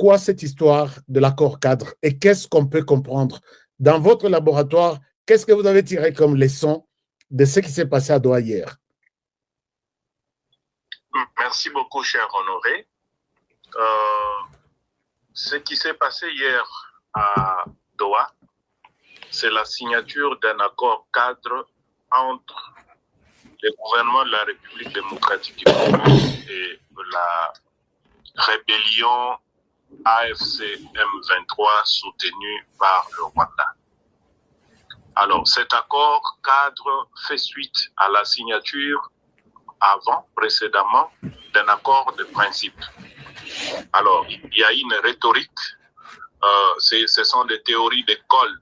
quoi cette histoire de l'accord cadre et qu'est-ce qu'on peut comprendre? Dans votre laboratoire, qu'est-ce que vous avez tiré comme leçon de ce qui s'est passé à Doha hier? Merci beaucoup, cher Honoré. Ce qui s'est passé hier à Doha, c'est la signature d'un accord cadre entre le gouvernement de la République démocratique du Congo et la rébellion AFC M23 soutenue par le Rwanda. Alors, cet accord cadre fait suite à la signature précédemment, d'un accord de principe. Alors, il y a une rhétorique, ce sont des théories d'école.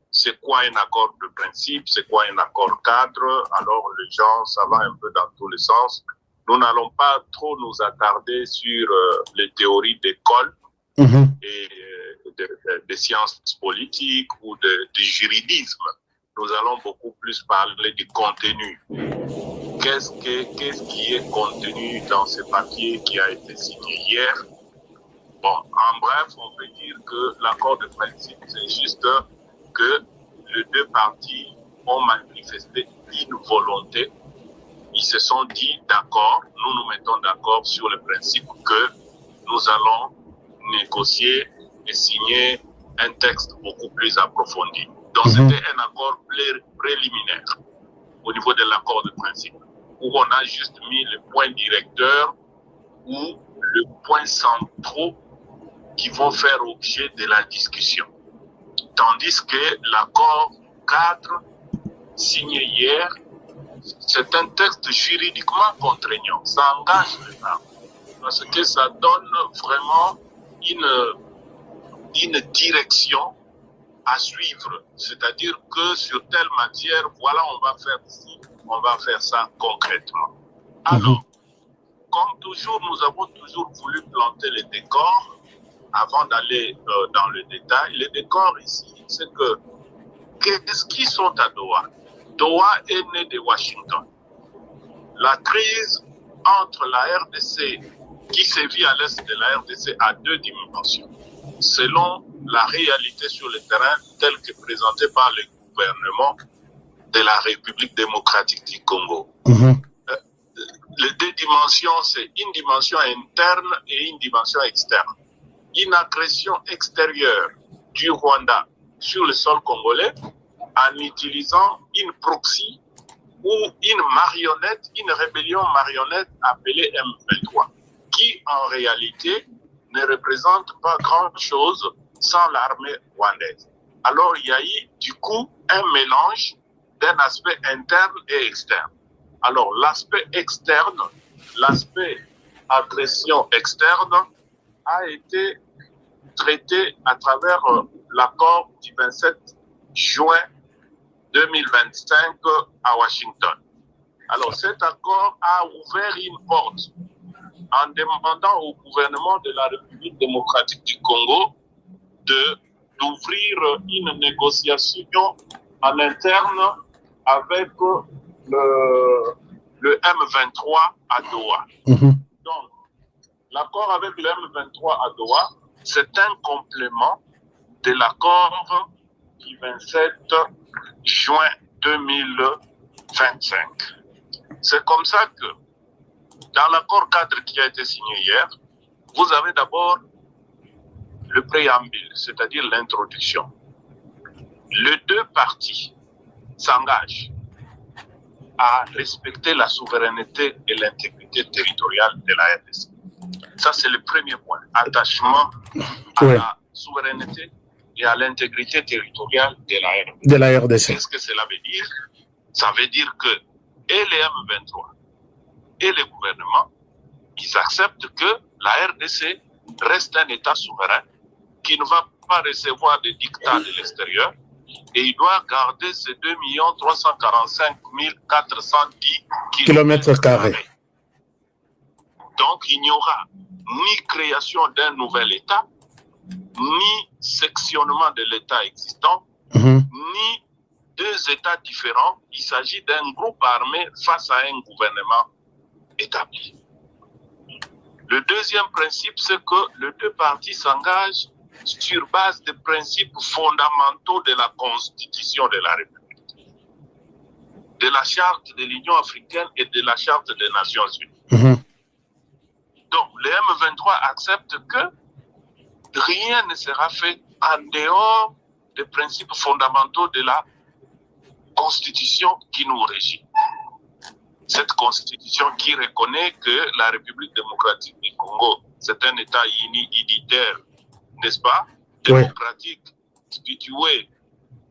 C'est quoi un accord de principe? C'est quoi un accord cadre? Alors, les gens, ça va un peu dans tous les sens. Nous n'allons pas trop nous attarder sur les théories d'école et des sciences politiques ou du juridisme. Nous allons beaucoup plus parler du contenu. Qu'est-ce qui est contenu dans ce papier qui a été signé hier? Bon, en bref, on peut dire que l'accord de principe, c'est juste que les deux parties ont manifesté une volonté. Ils se sont dit d'accord, nous nous mettons d'accord sur le principe que nous allons négocier et signer un texte beaucoup plus approfondi. Donc c'était un accord préliminaire au niveau de l'accord de principe, où on a juste mis le point directeur ou le point central qui vont faire objet de la discussion. Tandis que l'accord cadre signé hier, c'est un texte juridiquement contraignant. Ça engage l'État parce que ça donne vraiment une direction à suivre. C'est-à-dire que sur telle matière, voilà, on va faire ci, on va faire ça concrètement. Alors, comme toujours, nous avons toujours voulu planter les décors avant d'aller dans le détail. Les décors ici, c'est que qu'est-ce qui sont à Doha? Doha est né de Washington. La crise entre la RDC qui sévit à l'est de la RDC a deux dimensions. Selon la réalité sur le terrain telle que présentée par le gouvernement de la République démocratique du Congo. Les deux dimensions, c'est une dimension interne et une dimension externe. Une agression extérieure du Rwanda sur le sol congolais en utilisant une proxy ou une marionnette, une rébellion marionnette appelée M23, qui en réalité ne représente pas grand-chose sans l'armée rwandaise. Alors il y a eu du coup un mélange d'un aspect interne et externe. Alors l'aspect externe, l'aspect agression externe a été traité à travers l'accord du 27 juin 2025 à Washington. Alors cet accord a ouvert une porte en demandant au gouvernement de la République démocratique du Congo d'ouvrir une négociation en interne avec le M23 à Doha. Donc, l'accord avec le M23 à Doha, c'est un complément de l'accord du 27 juin 2025. C'est comme ça que, dans l'accord cadre qui a été signé hier, vous avez d'abord le préambule, c'est-à-dire l'introduction. Les deux parties s'engagent à respecter la souveraineté et l'intégrité territoriale de la RDC. Ça, c'est le premier point. Attachement à la souveraineté et à l'intégrité territoriale de la RDC. Qu'est-ce que cela veut dire? Ça veut dire que et les M23 et le gouvernement, ils acceptent que la RDC reste un État souverain qui ne va pas recevoir des dictats de l'extérieur et il doit garder ces 2 345 410 km². Donc, il n'y aura ni création d'un nouvel État, ni sectionnement de l'État existant, ni deux États différents. Il s'agit d'un groupe armé face à un gouvernement établi. Le deuxième principe, c'est que les deux parties s'engagent sur base des principes fondamentaux de la Constitution de la République, de la Charte de l'Union africaine et de la Charte des Nations Unies. Donc, le M23 accepte que rien ne sera fait en dehors des principes fondamentaux de la Constitution qui nous régit. Cette Constitution qui reconnaît que la République démocratique du Congo, c'est un État unitaire, n'est-ce pas, démocratique, situé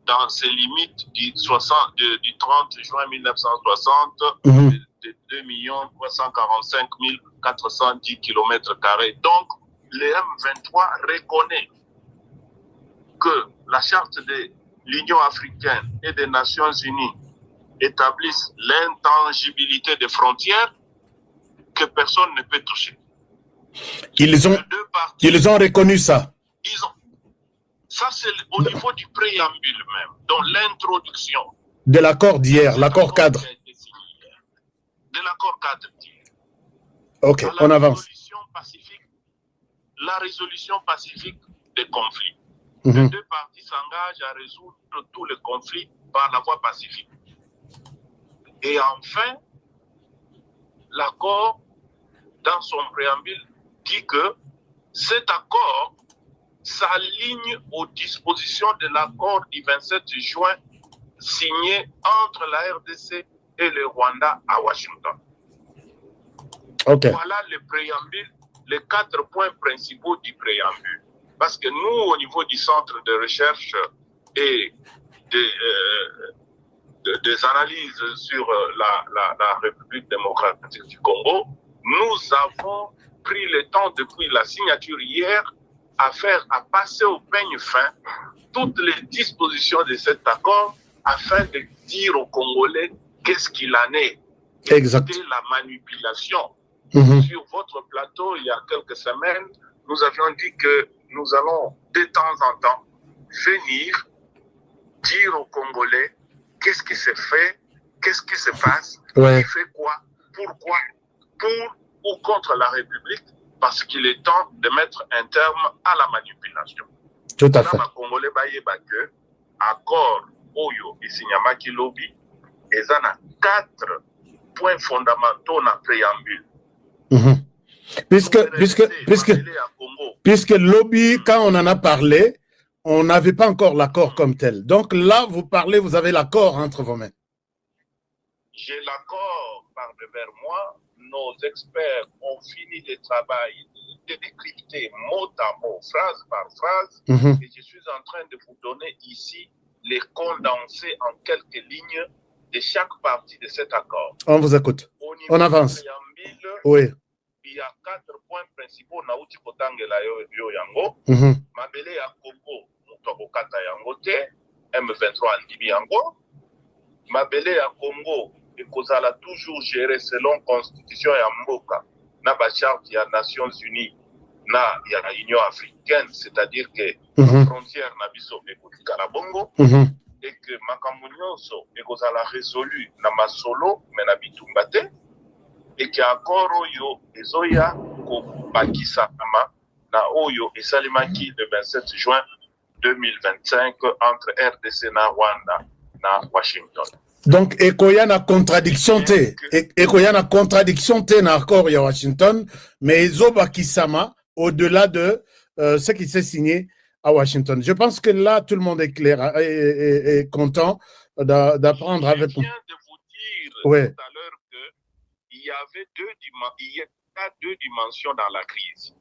dans ses limites du 30 juin 1960, de 2 345 410 km². Donc, le M23 reconnaît que la charte de l'Union africaine et des Nations unies établissent l'intangibilité des frontières que personne ne peut toucher. Ils ont reconnu ça. Ça, c'est au niveau du préambule même, donc l'introduction. De l'accord d'hier, l'accord cadre. De l'accord cadre d'hier. Ok, on avance. La résolution pacifique des conflits. Les deux parties s'engagent à résoudre tous les conflits par la voie pacifique. Et enfin, l'accord, dans son préambule, dit que cet accord s'aligne aux dispositions de l'accord du 27 juin signé entre la RDC et le Rwanda à Washington. Okay. Voilà le préambule, les 4 points principaux du préambule. Parce que nous, au niveau du centre de recherche et des analyses sur la République démocratique du Congo, nous avons pris le temps depuis la signature hier à passer au peigne fin toutes les dispositions de cet accord afin de dire aux Congolais qu'est-ce qu'il en est. Exact. C'était la manipulation. Sur votre plateau, il y a quelques semaines, nous avions dit que nous allons de temps en temps venir dire aux Congolais qu'est-ce qui se fait, qu'est-ce qui se passe, qui fait quoi, pourquoi, pour ou contre la République, parce qu'il est temps de mettre un terme à la manipulation. Tout à fait. Les Congolais bayeba que accord Oyo et Sinyamaki Lobby, ils ont 4 points fondamentaux dans le préambule. Puisque lobby, quand on en a parlé, on n'avait pas encore l'accord comme tel. Donc là, vous parlez, vous avez l'accord entre vos mains. J'ai l'accord par devers moi. Nos experts ont fini le travail de décrypter mot à mot, phrase par phrase. Et je suis en train de vous donner ici les condensés en quelques lignes de chaque partie de cet accord. On vous écoute. On avance. Oui. Il y a 4 points principaux nauti kotangela yo yango. Mabele ya Congo muto kata yango te, M23 andimi yango. Mabele ya Congo ekozala toujours géré selon constitution ya mboka na ba charte ya Nations Unies na ya Union africaine, c'est-à-dire que la frontière na biso ekotikala bongo et que makambo nyonso ekozala résolu na masolo mais na bitumba te. Et que accord oyo ezoya kobakisa na oyo esalimaki le 27 juin 2025 entre RDC na Rwanda na Washington. Donc ekoya na contradiction te na accord ya Washington, mais ezobakisama au-delà de ce qui s'est signé à Washington. Je pense que là tout le monde est clair et content d'apprendre avec vous. Je viens de vous dire tout à l'heure il y avait deux dimensions dans la crise.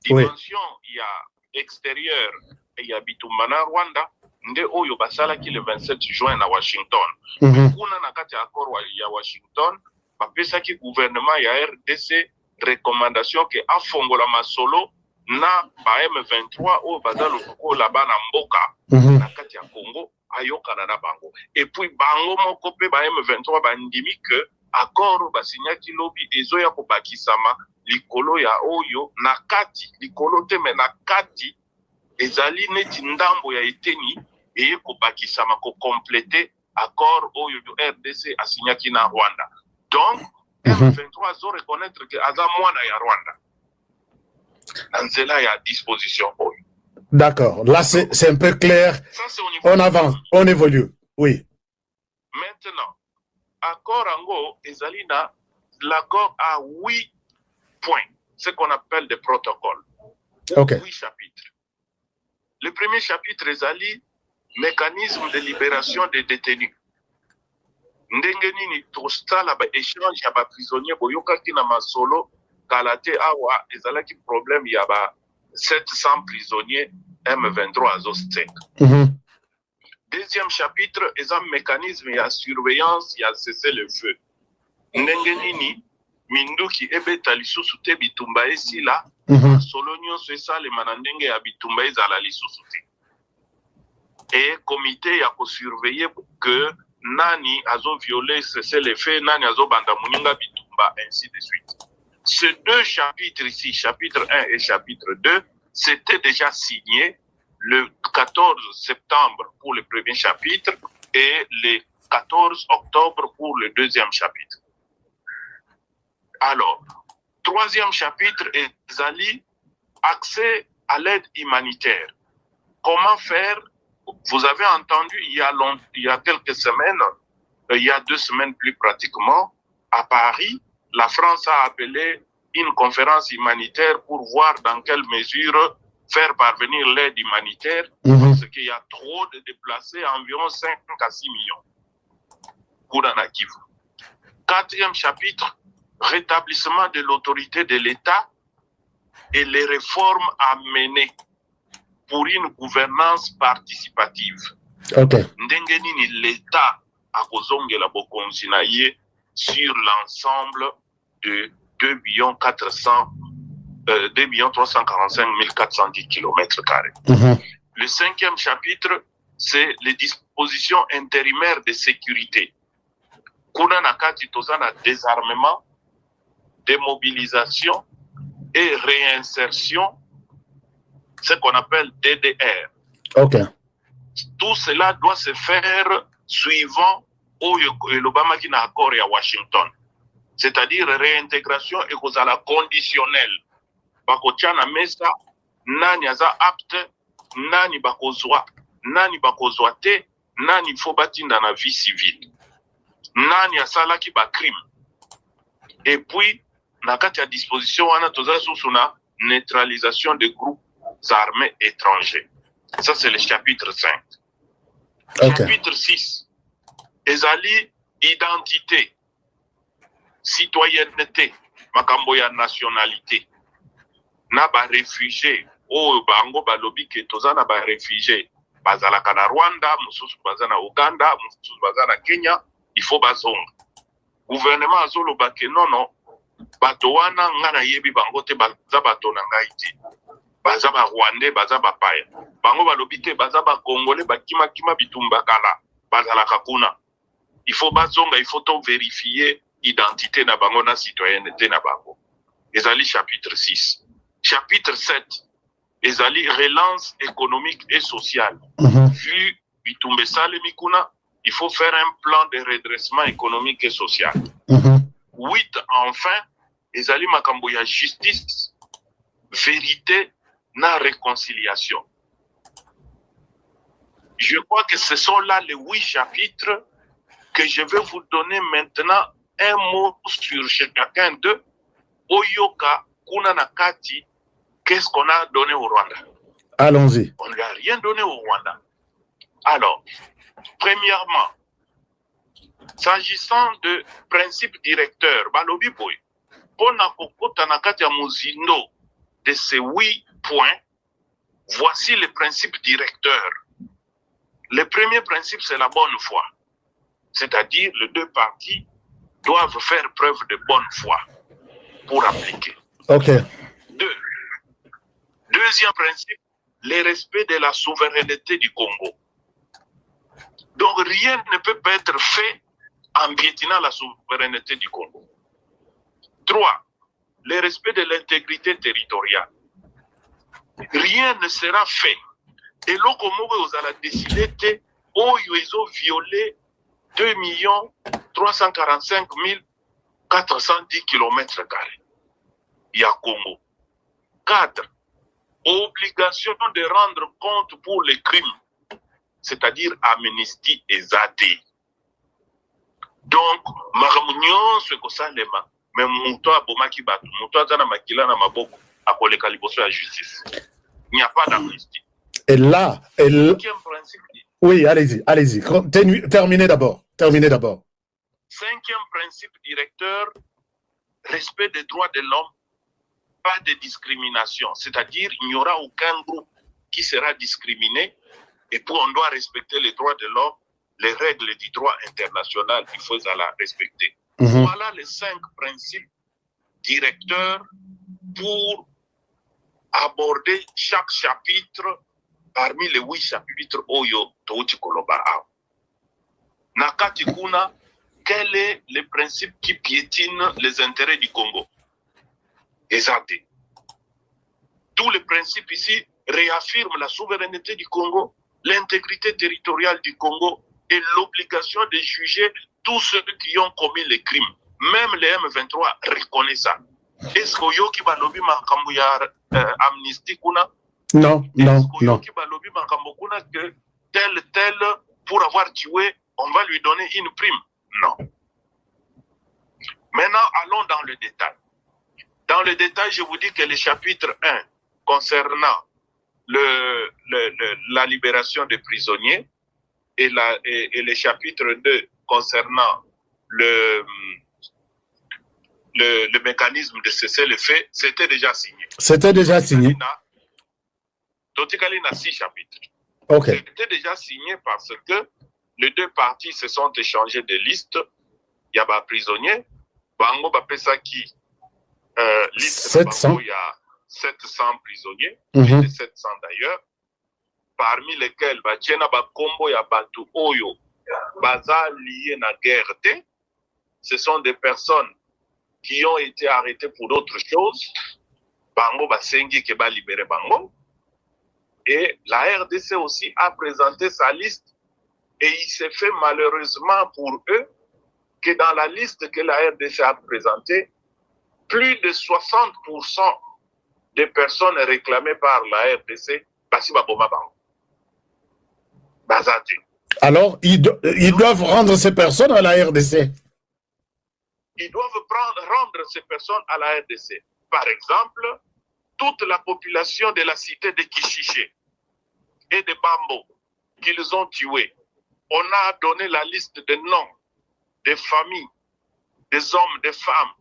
Dimension, il y a extérieure et il y a Bitumana Rwanda, nde oyo basalaki le 27 juin à Washington. Kuna na kati accord ya Washington, bapesaki gouvernement ya RDC recommandation ke afongola masolo na ba M23 oyo bazalo kola bana mboka na kati ya Congo ayokana na bango. Et puis bango moko pe ba M23 bandimi que accord basinyaki lobby ezoya kobakisama likolo ya oyo na kati likolo te me na kati ezali neti ndambo ya eteni eye kobakisama ko compléter accord oyo RDC asinyaki na Rwanda. Donc M23 zo reconnaître que aza mwana ya Rwanda. Nanzela est à disposition. D'accord. Là, c'est un peu clair. Ça, c'est au niveau. On avance, on évolue. Oui. Maintenant, accord Ango, Ezalina, l'accord a 8 points, ce qu'on appelle des protocoles. Ok. 8 chapitres. Le premier chapitre, Ezali, mécanisme de libération des détenus. Ndenge nini tosala ba échange ya ba prisonniers boyokaki na masolo kalate awa ezalaki problème ya ba 700 prisonniers M23 azostek. Deuxième chapitre est un mécanisme ya surveillance ya cesser le feu. Ndenge nini minduki ebeta lisusu te bitumba esila solo nyonso esalema na ndenge ya bitumba ezala lisusu te. Et comité ya ko surveiller que nani azo violé cesser le feu, nani azo banda muninga bitumba, ainsi de suite. Ces deux chapitres ici, chapitre 1 et chapitre 2, c'était déjà signé le 14 septembre pour le premier chapitre et le 14 octobre pour le deuxième chapitre. Alors, troisième chapitre est Zali, accès à l'aide humanitaire. Comment faire? Vous avez entendu il y a quelques semaines, il y a 2 semaines plus pratiquement, à Paris, la France a appelé une conférence humanitaire pour voir dans quelle mesure faire parvenir l'aide humanitaire, parce qu'il y a trop de déplacés, environ 5 à 6 millions. Koudana Kivu. Quatrième chapitre, rétablissement de l'autorité de l'État et les réformes à mener pour une gouvernance participative. Okay. Ndenge nini l'État a kozongela bokonzi na ye sur l'ensemble de 2 345 410 km². Le cinquième chapitre, c'est les dispositions intérimaires de sécurité. Kuna nakati tozana désarmement, démobilisation et réinsertion, ce qu'on appelle DDR. Okay. Tout cela doit se faire suivant l'Obama qui n'a accord à Washington. C'est-à-dire réintégration et cause à la conditionnelle. Bakotiana mesa, nani aza apte, nani bakozwa, nani bakozwa te, nani faut batinda na vie civile. Nani asala ki ba crime. Et puis, nakati à disposition, wana toza susuna neutralisation des groupes armés étrangers. Ça, c'est le chapitre 5. Okay. Chapitre 6. Ezali, identité, citoyenneté, makambo ya nationalité. Na ba réfugié, o bango balobi ke toza na ba réfugié. Bazalaka na Rwanda, mususu bazana Uganda, mususu bazana Kenya, il faut bazonga. Gouvernement azolo bake non, bato wana ngana yebi bango te baza bato na ngai te. Baza ba Rwandais, baza ba paya. Bango balobi te baza ba Congolais, bakima bitumba kala, bazalaka kuna. Il faut bazonga, il faut to vérifier identité na bango na citoyenneté na bango. Ezali chapitre 6. Chapitre 7. Ezali relance économique et sociale. Vu bitumbe sale mikuna, il faut faire un plan de redressement économique et social. 8. Enfin, ezali makambo ya justice, vérité, na réconciliation. Je crois que ce sont là les 8 chapitres que je vais vous donner maintenant un mot sur chacun d'eux. Oyoka, kuna nakati, qu'est-ce qu'on a donné au Rwanda? Allons-y. On n'a rien donné au Rwanda. Alors, premièrement, s'agissant de principes directeurs, balobi boy, pona kokota nakati ya muzindo de ces 8 points, voici les principes directeurs. Le premier principe, c'est la bonne foi. C'est-à-dire, les deux parties doivent faire preuve de bonne foi pour appliquer. Ok. 2. Deuxième principe, le respect de la souveraineté du Congo. Donc, rien ne peut pas être fait en piétinant la souveraineté du Congo. 3. Le respect de l'intégrité territoriale. Rien ne sera fait. Et l'Okomogo vous a décidé que ils ont violé 2 345 410 km². Il y a Congo. 4. Obligation de rendre compte pour les crimes, c'est-à-dire amnistie et zati. Donc, maramunion ce que ça les mains, mais mouto abomaki batu, mouto azana makila na maboko, akoleka liboso la justice. Il n'y a pas d'amnistie. Et là, oui, allez-y. Terminez d'abord. Cinquième principe directeur, respect des droits de l'homme, pas de discrimination. C'est-à-dire, il n'y aura aucun groupe qui sera discriminé. Et puis, on doit respecter les droits de l'homme, les règles du droit international, il faut la respecter. Voilà les 5 principes directeurs pour aborder chaque chapitre parmi les 8 chapitres Oyo Touti Koloba. Nakati Kuna, quel est le principe qui piétine les intérêts du Congo? Exacté. Tous les principes ici réaffirment la souveraineté du Congo, l'intégrité territoriale du Congo et l'obligation de juger tous ceux qui ont commis les crimes. Même les M23 reconnaissent ça. Est-ce que Yoki Balobi Makambuya amnistie kuna? Non. Yoki Balobi Makambo kuna que tel, pour avoir tué, on va lui donner une prime? Non. Maintenant, allons dans le détail. Dans le détail, je vous dis que le chapitre 1 concernant la libération des prisonniers et le chapitre 2 concernant le mécanisme de cesser le fait, c'était déjà signé. Totikali n'a 6 chapitres. Okay. C'était déjà signé parce que les 2 parties se sont échangées de listes. Il y a des prisonniers. Bango Bapesa qui liste 700. Il y a 700 prisonniers, plus de 700 d'ailleurs, parmi lesquels Bachena Bakombo ya Batu Oyo, Baza lié na guerre. Ce sont des personnes qui ont été arrêtées pour d'autres choses. Bango Basengi qui va libérer Bango. Et la RDC aussi a présenté sa liste. Et il s'est fait malheureusement pour eux que dans la liste que la RDC a présentée, plus de 60% des personnes réclamées par la RDC, alors, ils doivent rendre ces personnes à la RDC. Ils doivent rendre ces personnes à la RDC. Par exemple, toute la population de la cité de Kishiché et de Bambo qu'ils ont tués. On a donné la liste des noms, des familles, des hommes, des femmes,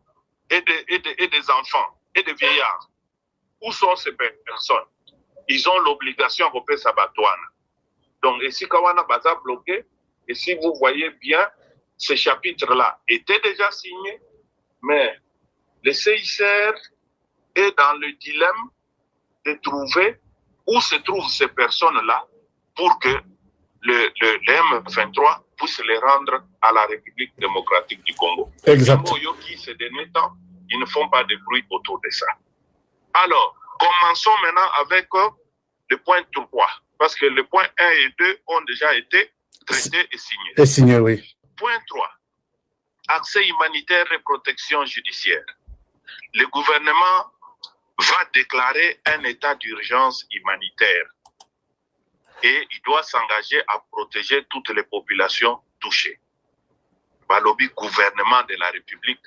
et des enfants, et des vieillards. Où sont ces personnes? Ils ont l'obligation de repérer Sabatouane. Donc, ici, Kawana Baza bloqué, et si vous voyez bien, ce chapitre-là était déjà signé, mais le CICR est dans le dilemme de trouver où se trouvent ces personnes-là pour que le M23 puisse les rendre à la République démocratique du Congo. Exact. Ces derniers temps, ils ne font pas de bruit autour de ça. Alors, commençons maintenant avec le point 3, parce que les points 1 et 2 ont déjà été traités et signés. Et signés, oui. Point 3, accès humanitaire et protection judiciaire. Le gouvernement va déclarer un état d'urgence humanitaire et il doit s'engager à protéger toutes les populations touchées. Le lobby gouvernement de la République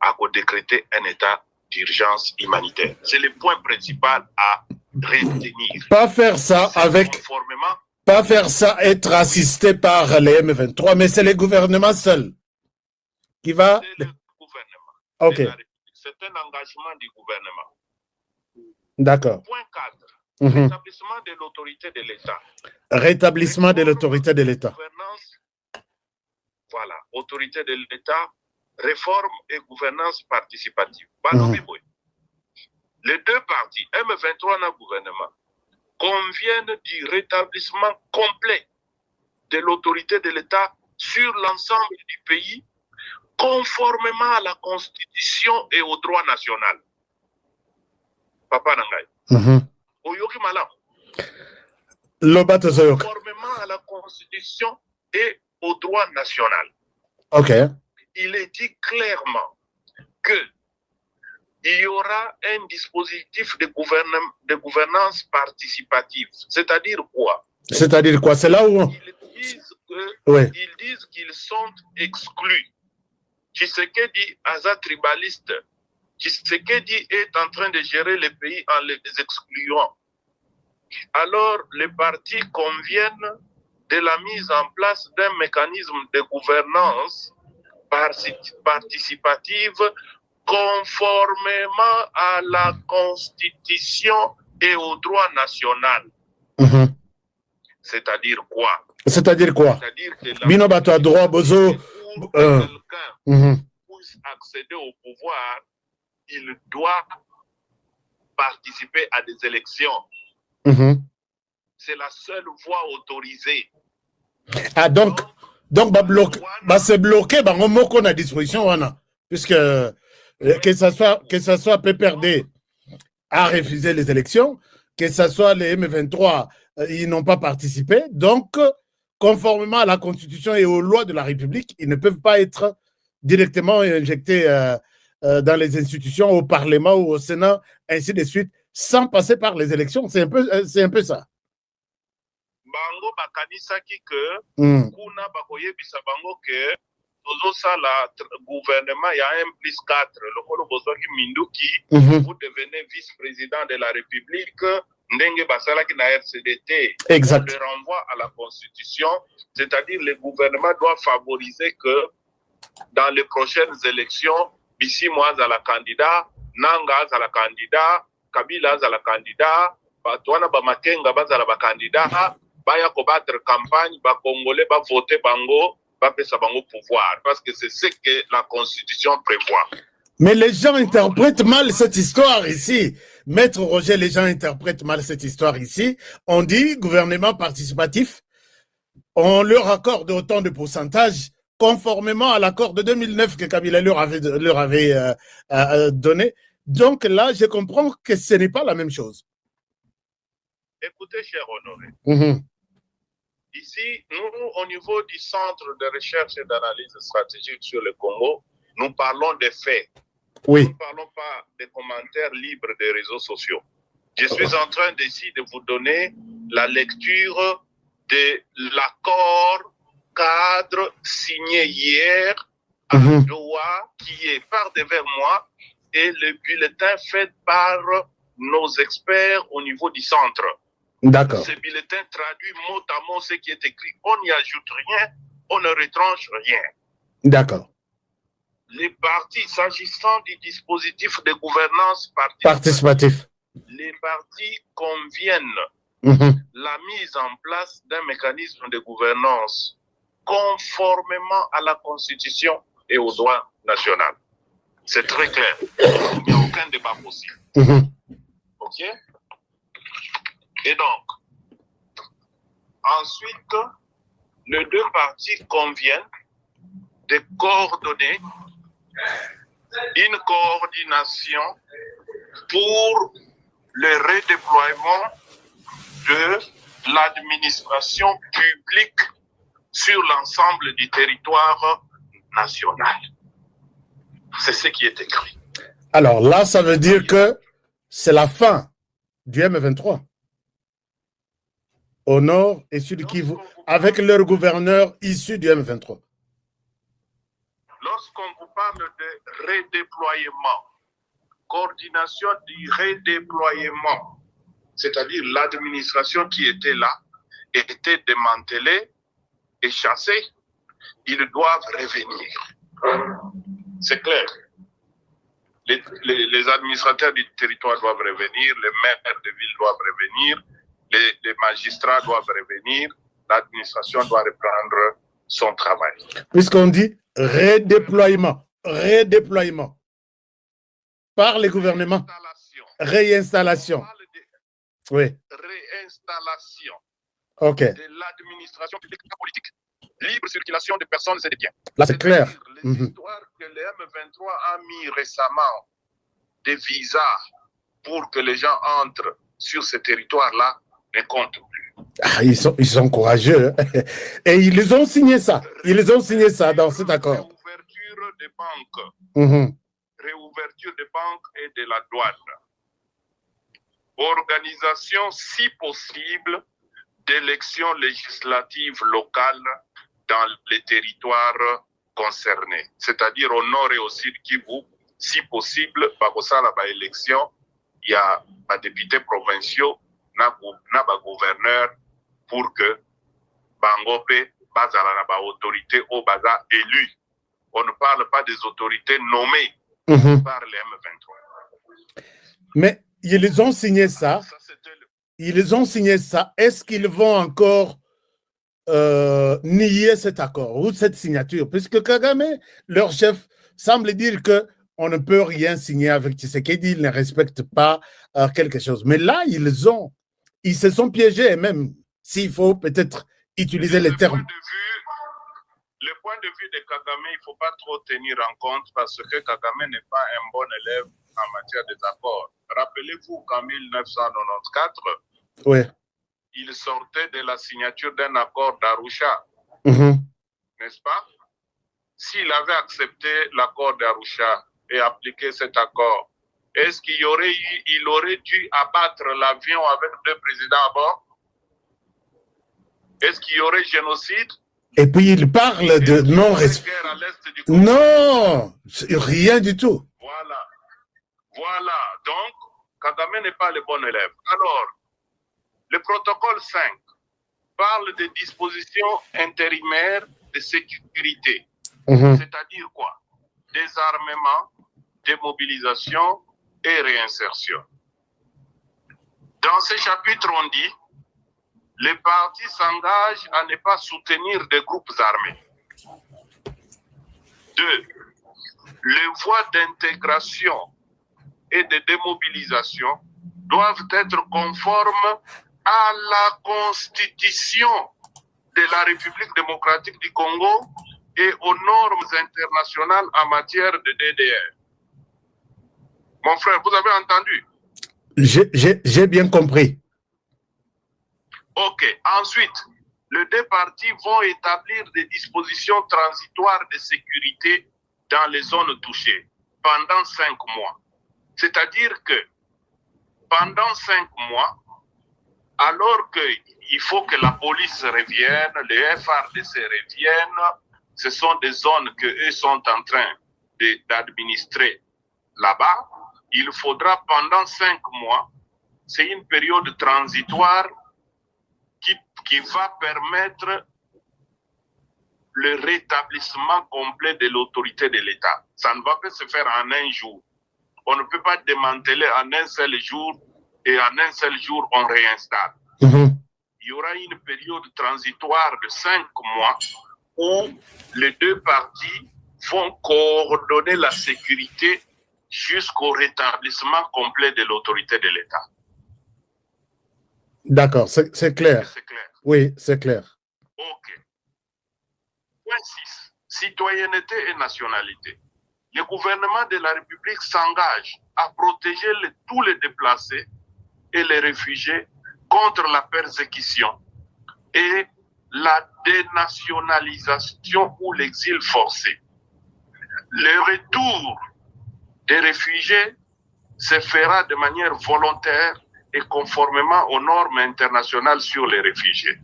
a décrété un état d'urgence humanitaire. C'est le point principal à retenir. Pas faire ça pas faire ça être assisté par les M23, mais c'est le gouvernement seul qui va... C'est le gouvernement. Ok. C'est un engagement du gouvernement. D'accord. Point 4. Rétablissement de l'autorité de l'État. Rétablissement de l'autorité de l'État. Voilà, autorité de l'État, réforme et gouvernance participative. Les 2 parties, M23 et gouvernement, conviennent du rétablissement complet de l'autorité de l'État sur l'ensemble du pays, conformément à la Constitution et au droit national. Papa Nangay. Oyoki Malam. Conformément à la Constitution et au droit national. Ok. Il est dit clairement que il y aura un dispositif de gouvernance participative. C'est-à-dire quoi? C'est-à-dire quoi? C'est là où ils disent qu'ils sont exclus. Tshisekedi, Aza tribaliste, Tshisekedi est en train de gérer le pays en les excluant. Alors, les partis conviennent de la mise en place d'un mécanisme de gouvernance participative conformément à la Constitution et au droit national. C'est-à-dire quoi? C'est-à-dire quoi? C'est-à-dire que Binobato a droit, Bozo. Quelqu'un puisse accéder au pouvoir, il doit participer à des élections. C'est la seule voie autorisée. Ah, donc c'est bloqué, bah, on a à disposition, puisque que ça soit PPRD a refusé les élections, que ce soit les M23, ils n'ont pas participé. Donc, conformément à la Constitution et aux lois de la République, ils ne peuvent pas être directement injectés dans les institutions, au Parlement ou au Sénat, ainsi de suite, sans passer par les élections. C'est un peu ça. Bango bakanisaki que kuna bakoyebisa bango que tozosala gouvernement ya 1+4 lokolo bozwaki Minduki vous devenez vice-président de la République ndenge basalaki na RCDT. Exact. On le renvoie à la Constitution, c'est-à-dire le gouvernement doit favoriser que dans les prochaines élections Bissi Mwaza la candidat, Nanga za la candidat, Kabila za la candidat, Batwana Bamakenga baza la candidat. Baya combattre campagne, ba Congolais ba voter bango, ba pesa bango pouvoir, parce que c'est ce que la Constitution prévoit. Mais les gens interprètent mal cette histoire ici. Maître Roger, les gens interprètent mal cette histoire ici. On dit gouvernement participatif, on leur accorde autant de pourcentage, conformément à l'accord de 2009 que Kabila leur avait donné. Donc là, je comprends que ce n'est pas la même chose. Écoutez, cher Honoré, ici, nous, au niveau du Centre de recherche et d'analyse stratégique sur le Congo, nous parlons des faits. Oui. Nous ne parlons pas des commentaires libres des réseaux sociaux. Je suis en train ici de vous donner la lecture de l'accord cadre signé hier à Doha, qui est par devers moi, et le bulletin fait par nos experts au niveau du centre. D'accord. Ce bulletin traduit mot à mot ce qui est écrit. On n'y ajoute rien, on ne retranche rien. D'accord. Les partis, s'agissant du dispositif de gouvernance participatif, les partis conviennent la mise en place d'un mécanisme de gouvernance conformément à la Constitution et au droit national. C'est très clair. Il n'y a aucun débat possible. OK? Et donc, ensuite, les deux parties conviennent de coordonner une coordination pour le redéploiement de l'administration publique sur l'ensemble du territoire national. C'est ce qui est écrit. Alors là, ça veut dire que c'est la fin du M23. Au nord et sud Kivu, avec leur gouverneur issu du M23. Lorsqu'on vous parle de redéploiement, coordination du redéploiement, c'est-à-dire l'administration qui était là, était démantelée et chassée, ils doivent revenir. C'est clair. Les administrateurs du territoire doivent revenir, les maires de ville doivent revenir, les magistrats doivent revenir, l'administration doit reprendre son travail. Puisqu'on dit redéploiement, par les gouvernements, réinstallation. Oui. Réinstallation de l'administration publique et politique. Libre circulation des personnes et des biens. Là, c'est clair. Les histoires que le M23 a mis récemment des visas pour que les gens entrent sur ce territoire-là ne comptent plus. Ah, ils sont courageux. Et ils ont signé ça. Ils ont signé ça dans cet accord. Ouverture des banques. réouverture des banques et de la douane. Organisation, si possible, d'élections législatives locales dans les territoires concernés, c'est-à-dire au nord et au sud Kivu, si possible, bakosala ba élection, il y a des députés provinciaux, na gouverneur pour que Bangope, bazala na ba autorité au baza élu. On ne parle pas des autorités nommées par les M23. Mais ils ont signé ça. Ils ont signé ça. Est-ce qu'ils vont encore nier cet accord ou cette signature? Puisque Kagame, leur chef, semble dire qu'on ne peut rien signer avec Tshisekedi, ils ne respectent pas quelque chose. Mais là, ils se sont piégés, et même s'il faut peut-être utiliser les termes. Le point de vue de Kagame, il ne faut pas trop tenir en compte parce que Kagame n'est pas un bon élève en matière des accords. Rappelez-vous qu'en 1994, ouais, il sortait de la signature d'un accord d'Arusha, n'est-ce pas? S'il avait accepté l'accord d'Arusha et appliqué cet accord, est-ce qu'il aurait dû abattre l'avion avec 2 présidents à bord? Est-ce qu'il y aurait génocide? Et puis il parle de non-respect. Non, rien du tout. Voilà. Donc, Kagame n'est pas le bon élève. Alors, le protocole 5 parle des dispositions intérimaires de sécurité. C'est-à-dire quoi? Désarmement, démobilisation et réinsertion. Dans ce chapitre, on dit les partis s'engagent à ne pas soutenir des groupes armés. 2. Les voies d'intégration et de démobilisation doivent être conformes à la Constitution de la République démocratique du Congo et aux normes internationales en matière de DDR. Mon frère, vous avez entendu? J'ai bien compris. Ok. Ensuite, les 2 parties vont établir des dispositions transitoires de sécurité dans les zones touchées pendant 5 mois. C'est-à-dire que pendant 5 mois, alors qu'il faut que la police revienne, les FRDC reviennent, ce sont des zones qu'eux sont en train d'administrer là-bas, il faudra pendant 5 mois, c'est une période transitoire qui va permettre le rétablissement complet de l'autorité de l'État. Ça ne va pas se faire en un jour. On ne peut pas démanteler en un seul jour et en un seul jour on réinstalle. Il y aura une période transitoire de 5 mois où les 2 parties vont coordonner la sécurité jusqu'au rétablissement complet de l'autorité de l'État. D'accord, c'est clair. C'est clair. Oui, c'est clair. Ok. Point 6. Citoyenneté et nationalité. Le gouvernement de la République s'engage à protéger tous les déplacés et les réfugiés contre la persécution et la dénationalisation ou l'exil forcé. Le retour des réfugiés se fera de manière volontaire et conformément aux normes internationales sur les réfugiés.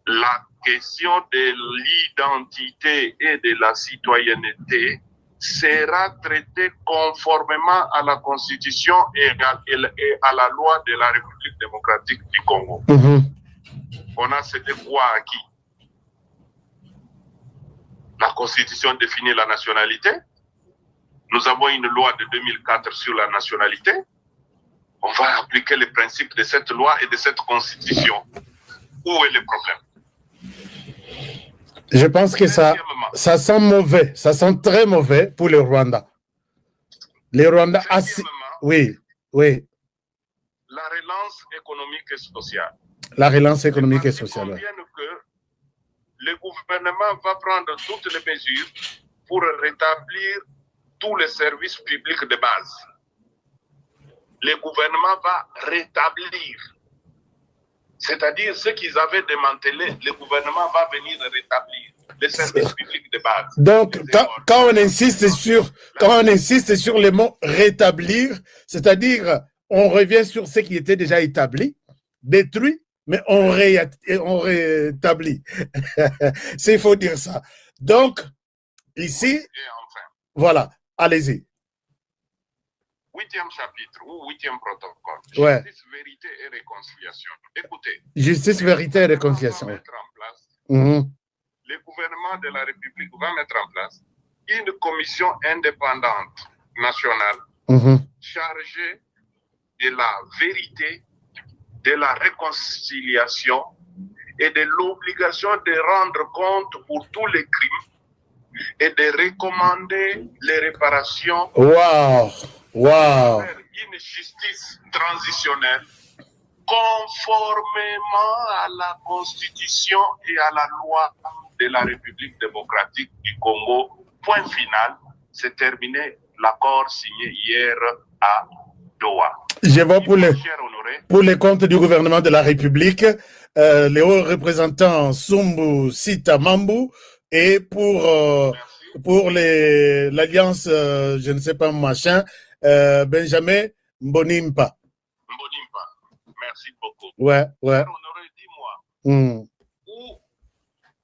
La question de l'identité et de la citoyenneté sera traitée conformément à la Constitution et à la loi de la République démocratique du Congo. On a ce devoir acquis. La Constitution définit la nationalité. Nous avons une loi de 2004 sur la nationalité. On va appliquer les principes de cette loi et de cette Constitution. Où est le problème? Je pense que ça sent mauvais, ça sent très mauvais pour le Rwanda. Les Rwandais, oui. La relance économique et sociale. La relance économique et sociale. Oui. Que le gouvernement va prendre toutes les mesures pour rétablir tous les services publics de base. Le gouvernement va rétablir. C'est-à-dire ce qu'ils avaient démantelé, le gouvernement va venir rétablir. les services publics de base. Donc, quand on insiste sur le mot rétablir, c'est-à-dire on revient sur ce qui était déjà établi, détruit, mais on rétablit. C'est il faut dire ça. Donc, ici, enfin, voilà, allez-y. 8e chapitre ou 8e protocole. Ouais. Justice, vérité et réconciliation. Écoutez. Justice, vérité et réconciliation. Le gouvernement de la République va mettre en place une commission indépendante nationale chargée de la vérité, de la réconciliation et de l'obligation de rendre compte pour tous les crimes et de recommander les réparations. Wow. Une justice transitionnelle conformément à la Constitution et à la loi de la République démocratique du Congo. Point final, c'est terminé l'accord signé hier à Doha. Je vois pour les comptes du gouvernement de la République, les hauts représentants Sumbu Sita Mambu et pour l'alliance, je ne sais pas machin, Benjamin Mbonimpa. Merci beaucoup. Ouais. Honoré, dis-moi,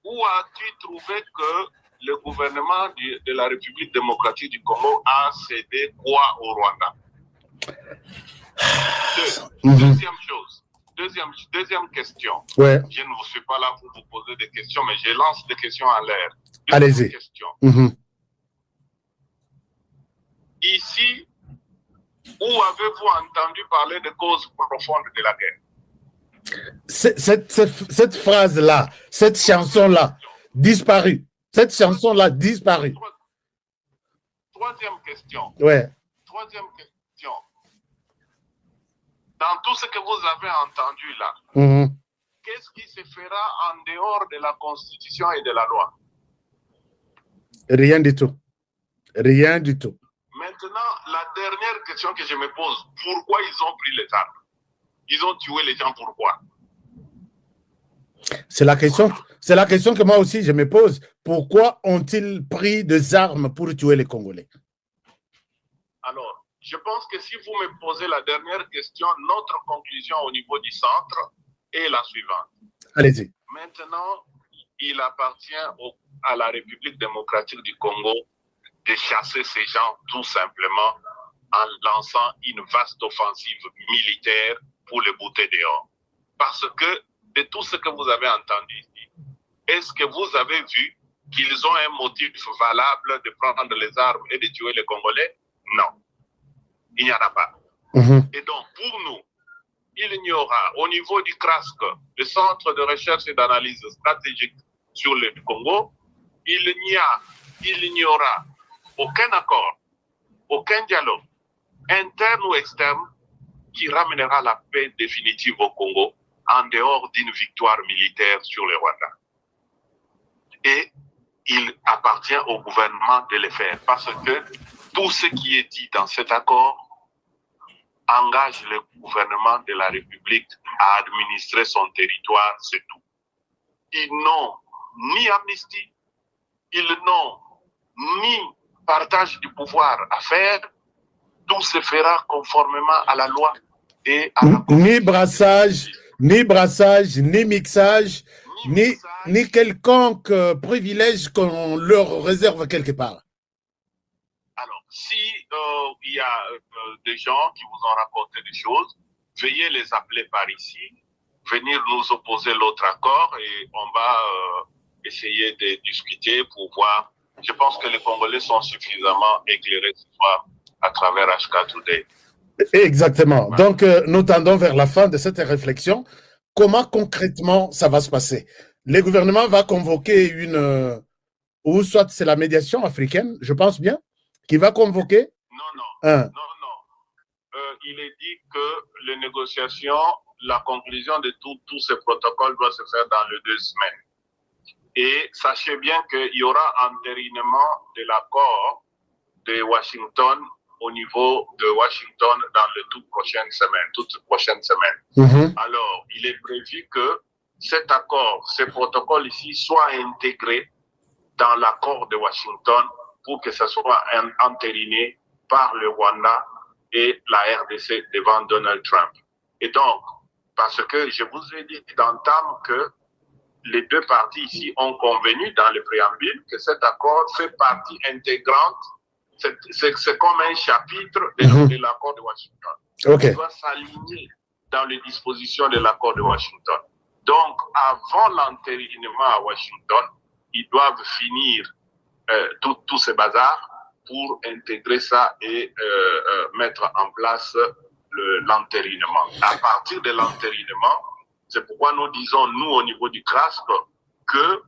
où as-tu trouvé que le gouvernement de la République démocratique du Congo a cédé quoi au Rwanda? Deuxième chose. Deuxième question. Ouais. Je ne vous suis pas là pour vous poser des questions, mais je lance des questions en l'air. Allez-y. Ici, où avez-vous entendu parler des causes profondes de la guerre? Cette phrase-là, cette chanson-là, disparue. Cette chanson-là, disparue. Troisième question. Ouais. Troisième question. Dans tout ce que vous avez entendu là, qu'est-ce qui se fera en dehors de la Constitution et de la loi? Rien du tout. Rien du tout. Maintenant, la dernière question que je me pose, pourquoi ils ont pris les armes? Ils ont tué les gens, pourquoi? C'est la question que moi aussi je me pose. Pourquoi ont-ils pris des armes pour tuer les Congolais? Alors, je pense que si vous me posez la dernière question, notre conclusion au niveau du centre est la suivante. Allez-y. Maintenant, il appartient à la République démocratique du Congo de chasser ces gens tout simplement en lançant une vaste offensive militaire pour les bouter dehors. Parce que de tout ce que vous avez entendu ici, est-ce que vous avez vu qu'ils ont un motif valable de prendre les armes et de tuer les Congolais? Non. Il n'y en a pas. Et donc, pour nous, il n'y aura au niveau du CRASC, le Centre de recherche et d'analyse stratégique sur le Congo, il n'y aura aucun accord, aucun dialogue, interne ou externe, qui ramènera la paix définitive au Congo en dehors d'une victoire militaire sur le Rwanda. Et il appartient au gouvernement de le faire parce que tout ce qui est dit dans cet accord engage le gouvernement de la République à administrer son territoire, c'est tout. Ils n'ont ni amnistie, ils n'ont ni partage du pouvoir à faire, tout se fera conformément à la loi et à la ni brassage, ni mixage, ni quelconque privilège qu'on leur réserve quelque part. Alors, si il y a des gens qui vous ont rapporté des choses, veuillez les appeler par ici, venir nous opposer l'autre accord et on va essayer de discuter pour voir. Je pense que les Congolais sont suffisamment éclairés ce soir à travers HK Today. Exactement. Ouais. Donc, nous tendons vers la fin de cette réflexion. Comment concrètement ça va se passer? Le gouvernement va convoquer ou soit c'est la médiation africaine, je pense bien, qui va convoquer? Non. Il est dit que les négociations, la conclusion de tous ces protocoles doit se faire dans les 2 semaines. Et sachez bien qu'il y aura entérinement de l'accord de Washington au niveau de Washington dans les toutes prochaines semaines. Alors, il est prévu que cet accord, ce protocole ici, soit intégré dans l'accord de Washington pour que ça soit entériné par le Rwanda et la RDC devant Donald Trump. Et donc, parce que je vous ai dit d'entame que les deux parties ici ont convenu dans le préambule que cet accord fait partie intégrante, c'est comme un chapitre de l'accord de Washington. Okay. Il doit s'aligner dans les dispositions de l'accord de Washington. Donc, avant l'entérinement à Washington, ils doivent finir tout ce bazar pour intégrer ça et mettre en place l'entérinement. À partir de l'entérinement, c'est pourquoi nous disons, nous, au niveau du CRASP, que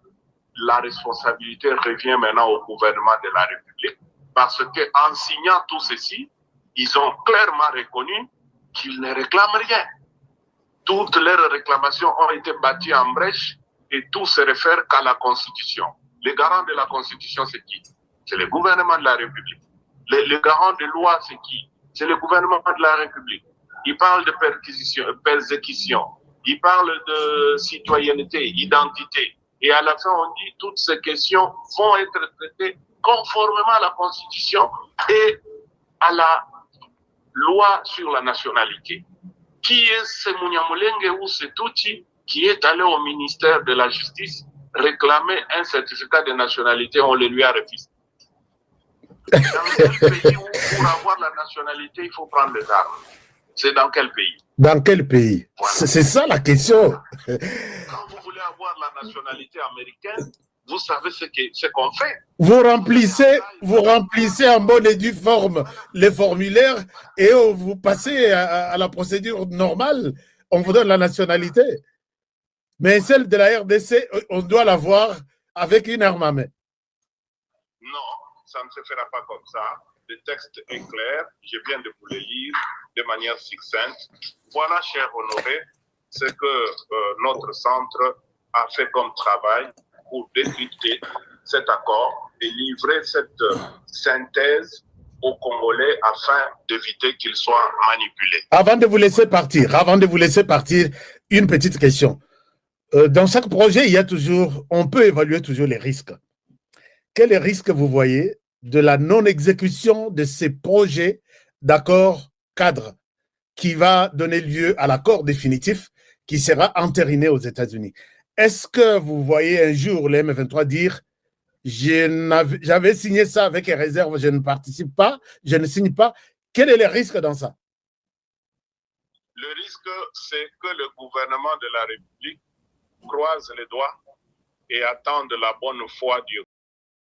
la responsabilité revient maintenant au gouvernement de la République, parce qu'en signant tout ceci, ils ont clairement reconnu qu'ils ne réclament rien. Toutes leurs réclamations ont été battues en brèche et tout se réfère qu'à la Constitution. Le garant de la Constitution, c'est qui? C'est le gouvernement de la République. Le garant de loi, c'est qui? C'est le gouvernement de la République. Il parle de persécution, il parle de citoyenneté, identité. Et à la fin, on dit que toutes ces questions vont être traitées conformément à la Constitution et à la loi sur la nationalité. Qui est ce Munyamulenge ou ce Tutsi qui est allé au ministère de la Justice réclamer un certificat de nationalité, on le lui a refusé. Dans quel pays où pour avoir la nationalité, il faut prendre les armes? C'est dans quel pays? Dans quel pays? Voilà. C'est ça la question. Quand vous voulez avoir la nationalité américaine, vous savez ce qu'on fait. Vous remplissez en bonne et due forme les formulaires et vous passez à la procédure normale. On vous donne la nationalité. Mais celle de la RDC, on doit l'avoir avec une arme à main. Non, ça ne se fera pas comme ça. Le texte est clair. Je viens de vous le lire de manière succincte. Voilà, cher Honoré, ce que notre centre a fait comme travail pour décrypter cet accord et livrer cette synthèse aux Congolais afin d'éviter qu'ils soient manipulés. Avant de vous laisser partir, une petite question. Dans chaque projet, on peut évaluer toujours les risques. Quels risques vous voyez de la non-exécution de ces projets d'accord cadre qui va donner lieu à l'accord définitif qui sera entériné aux États-Unis? Est-ce que vous voyez un jour les M23 dire « j'avais signé ça avec réserve, je ne participe pas, je ne signe pas ». Quel est le risque dans ça? Le risque, c'est que le gouvernement de la République croise les doigts et attende la bonne foi du